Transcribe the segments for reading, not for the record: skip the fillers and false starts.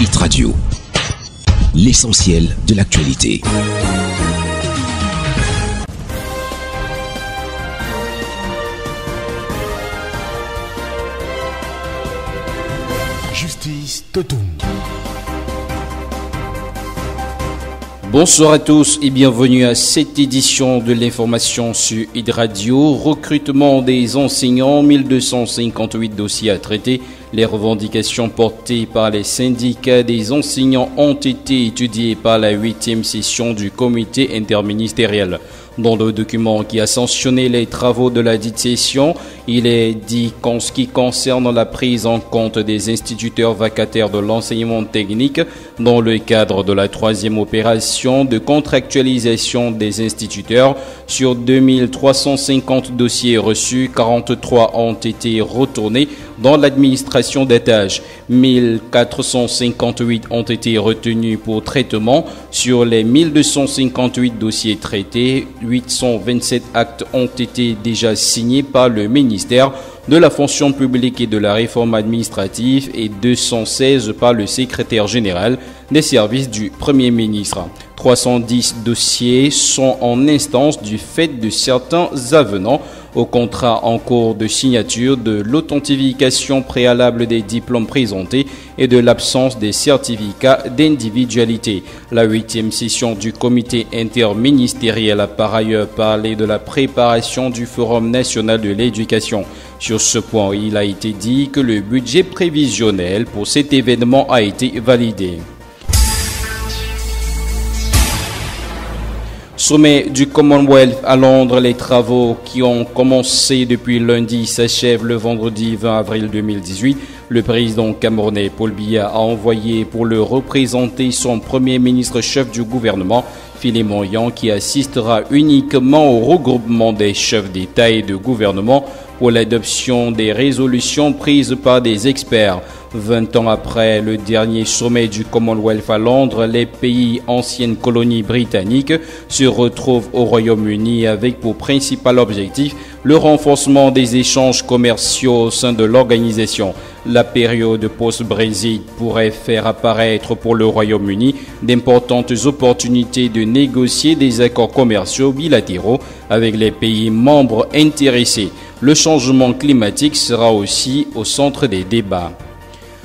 Hit Radio, l'essentiel de l'actualité. Justice Totoum. Bonsoir à tous et bienvenue à cette édition de l'information sur Hit Radio. Recrutement des enseignants, 1258 dossiers à traiter. Les revendications portées par les syndicats des enseignants ont été étudiées par la 8e session du comité interministériel. Dans le document qui a sanctionné les travaux de la dite session, il est dit qu'en ce qui concerne la prise en compte des instituteurs vacataires de l'enseignement technique dans le cadre de la 3e opération de contractualisation des instituteurs, sur 2350 dossiers reçus, 43 ont été retournés dans l'administration des tâches. 1458 ont été retenus pour traitement. Sur les 1258 dossiers traités, 827 actes ont été déjà signés par le ministère de la fonction publique et de la réforme administrative et 216 par le secrétaire général des services du Premier ministre. 310 dossiers sont en instance du fait de certains avenants au contrat en cours de signature, de l'authentification préalable des diplômes présentés et de l'absence des certificats d'individualité. La 8e session du comité interministériel a par ailleurs parlé de la préparation du Forum national de l'éducation. Sur ce point, il a été dit que le budget prévisionnel pour cet événement a été validé. Sommet du Commonwealth à Londres, les travaux qui ont commencé depuis lundi s'achèvent le vendredi 20 avril 2018. Le président camerounais Paul Biya a envoyé pour le représenter son premier ministre chef du gouvernement, Philémon Yang, qui assistera uniquement au regroupement des chefs d'État et de gouvernement pour l'adoption des résolutions prises par des experts. 20 ans après le dernier sommet du Commonwealth à Londres, les pays anciennes colonies britanniques se retrouvent au Royaume-Uni avec pour principal objectif le renforcement des échanges commerciaux au sein de l'organisation. La période post-Brexit pourrait faire apparaître pour le Royaume-Uni d'importantes opportunités de négocier des accords commerciaux bilatéraux avec les pays membres intéressés. Le changement climatique sera aussi au centre des débats.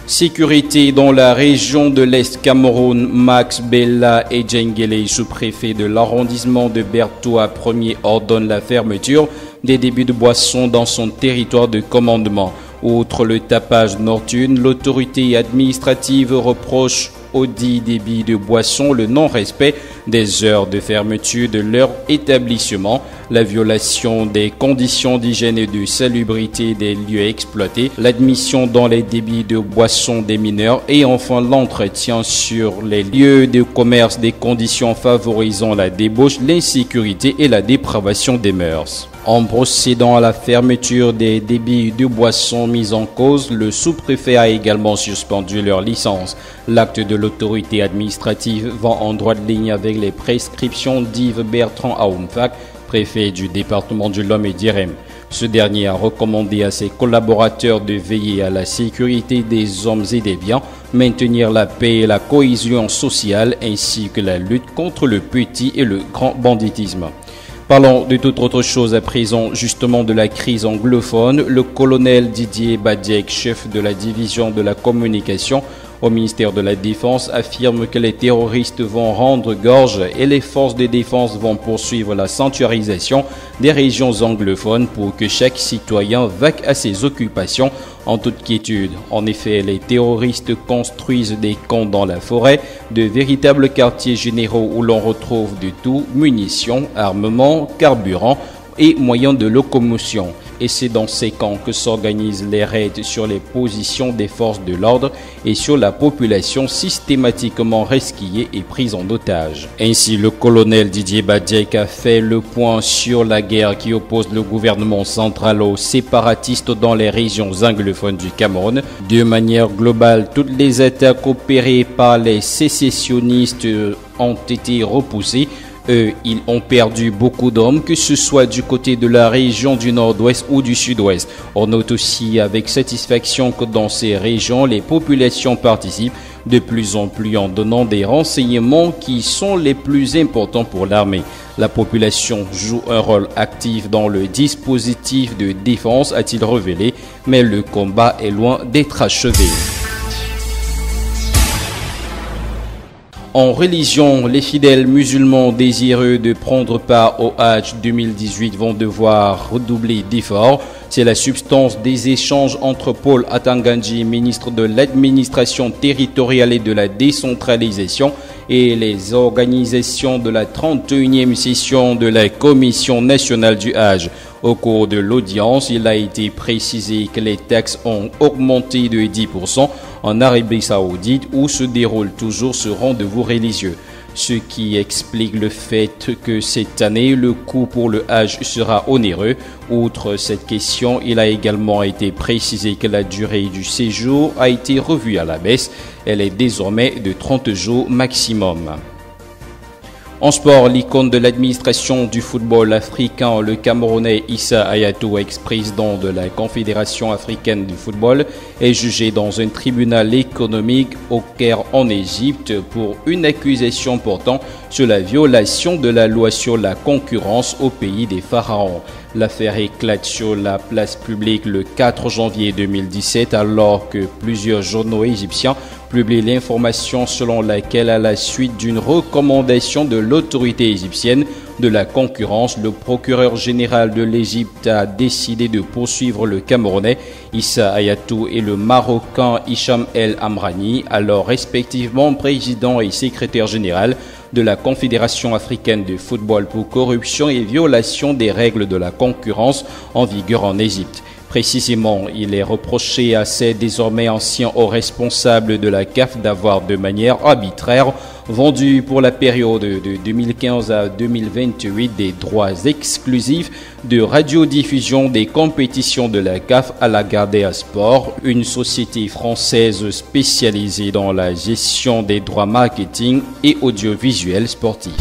Sécurité dans la région de l'Est Cameroun, Max Bella et Djengele, sous-préfet de l'arrondissement de Bertoua 1er, ordonne la fermeture des débits de boissons dans son territoire de commandement. Outre le tapage nocturne, l'autorité administrative reproche aux dits débits de boissons le non-respect des heures de fermeture de leur établissement, la violation des conditions d'hygiène et de salubrité des lieux exploités, l'admission dans les débits de boissons des mineurs et enfin l'entretien sur les lieux de commerce des conditions favorisant la débauche, l'insécurité et la dépravation des mœurs. En procédant à la fermeture des débits de boissons mis en cause, le sous-préfet a également suspendu leur licence. L'acte de l'autorité administrative va en droite ligne avec les prescriptions d'Yves Bertrand Aoumfak, préfet du département du Lom et d'Irem. Ce dernier a recommandé à ses collaborateurs de veiller à la sécurité des hommes et des biens, maintenir la paix et la cohésion sociale ainsi que la lutte contre le petit et le grand banditisme. Parlons de toute autre chose à présent, justement de la crise anglophone. Le colonel Didier Badiek, chef de la division de la communication au ministère de la Défense, affirme que les terroristes vont rendre gorge et les forces de défense vont poursuivre la sanctuarisation des régions anglophones pour que chaque citoyen vaque à ses occupations en toute quiétude. En effet, les terroristes construisent des camps dans la forêt, de véritables quartiers généraux où l'on retrouve de tout, munitions, armements, carburant et moyens de locomotion. Et c'est dans ces camps que s'organisent les raids sur les positions des forces de l'ordre et sur la population systématiquement resquillée et prise en otage. Ainsi, le colonel Didier Badiek a fait le point sur la guerre qui oppose le gouvernement central aux séparatistes dans les régions anglophones du Cameroun. De manière globale, toutes les attaques opérées par les sécessionnistes ont été repoussées. Ils ont perdu beaucoup d'hommes, que ce soit du côté de la région du nord-ouest ou du sud-ouest. On note aussi avec satisfaction que dans ces régions, les populations participent de plus en plus en donnant des renseignements qui sont les plus importants pour l'armée. La population joue un rôle actif dans le dispositif de défense, a-t-il révélé, mais le combat est loin d'être achevé. En religion, les fidèles musulmans désireux de prendre part au Hajj 2018 vont devoir redoubler d'efforts. C'est la substance des échanges entre Paul Atangandji, ministre de l'administration territoriale et de la décentralisation, et les organisations de la 31e session de la Commission nationale du Hajj. Au cours de l'audience, il a été précisé que les taxes ont augmenté de 10% en Arabie Saoudite où se déroule toujours ce rendez-vous religieux. Ce qui explique le fait que cette année, le coût pour le Hajj sera onéreux. Outre cette question, il a également été précisé que la durée du séjour a été revue à la baisse. Elle est désormais de 30 jours maximum. En sport, l'icône de l'administration du football africain, le Camerounais Issa Hayatou, ex-président de la Confédération africaine du football, est jugé dans un tribunal économique au Caire en Égypte pour une accusation portant sur la violation de la loi sur la concurrence au pays des pharaons. L'affaire éclate sur la place publique le 4 janvier 2017 alors que plusieurs journaux égyptiens publient l'information selon laquelle, à la suite d'une recommandation de l'autorité égyptienne de la concurrence, le procureur général de l'Égypte a décidé de poursuivre le Camerounais Issa Hayatou et le Marocain Hicham El Amrani, alors respectivement président et secrétaire général de la Confédération africaine de football pour corruption et violation des règles de la concurrence en vigueur en Égypte. Précisément, il est reproché à ces désormais anciens hauts responsables de la CAF d'avoir de manière arbitraire vendu pour la période de 2015 à 2028 des droits exclusifs de radiodiffusion des compétitions de la CAF à la Gardea Sport, une société française spécialisée dans la gestion des droits marketing et audiovisuels sportifs.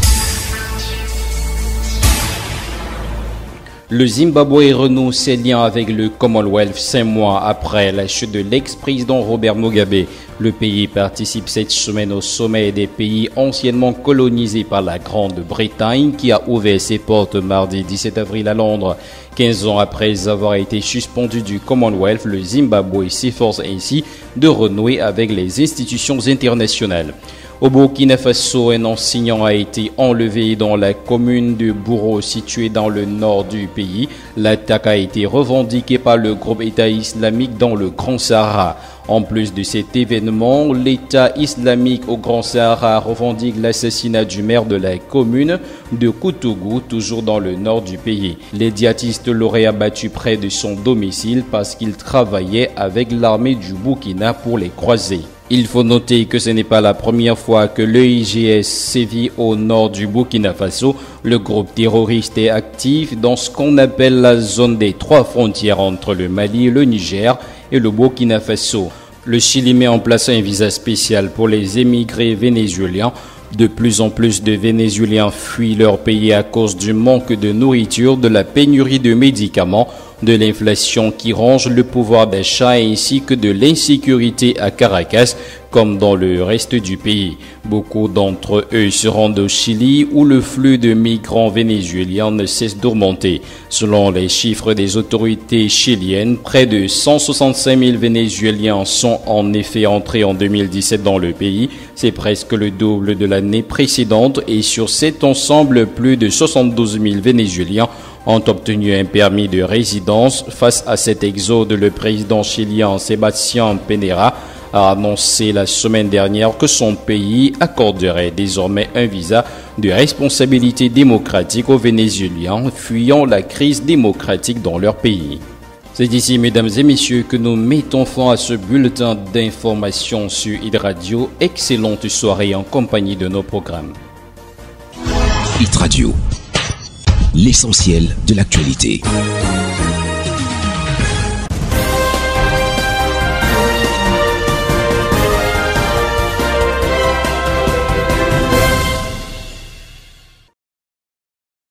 Le Zimbabwe renoue ses liens avec le Commonwealth 5 mois après la chute de l'ex-président Robert Mugabe. Le pays participe cette semaine au sommet des pays anciennement colonisés par la Grande-Bretagne qui a ouvert ses portes mardi 17 avril à Londres. 15 ans après avoir été suspendu du Commonwealth, le Zimbabwe s'efforce ainsi de renouer avec les institutions internationales. Au Burkina Faso, un enseignant a été enlevé dans la commune de Bouro située dans le nord du pays. L'attaque a été revendiquée par le groupe État islamique dans le Grand Sahara. En plus de cet événement, l'État islamique au Grand Sahara revendique l'assassinat du maire de la commune de Koutougou, toujours dans le nord du pays. Les djihadistes l'auraient abattu près de son domicile parce qu'il travaillait avec l'armée du Burkina pour les croiser. Il faut noter que ce n'est pas la première fois que l'EIGS sévit au nord du Burkina Faso. Le groupe terroriste est actif dans ce qu'on appelle la zone des 3 frontières entre le Mali, le Niger et le Burkina Faso. Le Chili met en place un visa spécial pour les émigrés vénézuéliens. De plus en plus de Vénézuéliens fuient leur pays à cause du manque de nourriture, de la pénurie de médicaments, de l'inflation qui ronge le pouvoir d'achat ainsi que de l'insécurité à Caracas comme dans le reste du pays. Beaucoup d'entre eux se rendent au Chili où le flux de migrants vénézuéliens ne cesse d'augmenter. Selon les chiffres des autorités chiliennes, près de 165 000 Vénézuéliens sont en effet entrés en 2017 dans le pays. C'est presque le double de l'année précédente et sur cet ensemble, plus de 72 000 Vénézuéliens ont obtenu un permis de résidence. Face à cet exode, le président chilien Sebastián Piñera a annoncé la semaine dernière que son pays accorderait désormais un visa de responsabilité démocratique aux Vénézuéliens fuyant la crise démocratique dans leur pays. C'est ici, mesdames et messieurs, que nous mettons fin à ce bulletin d'information sur Hit Radio. Excellente soirée en compagnie de nos programmes. Hit Radio, l'essentiel de l'actualité.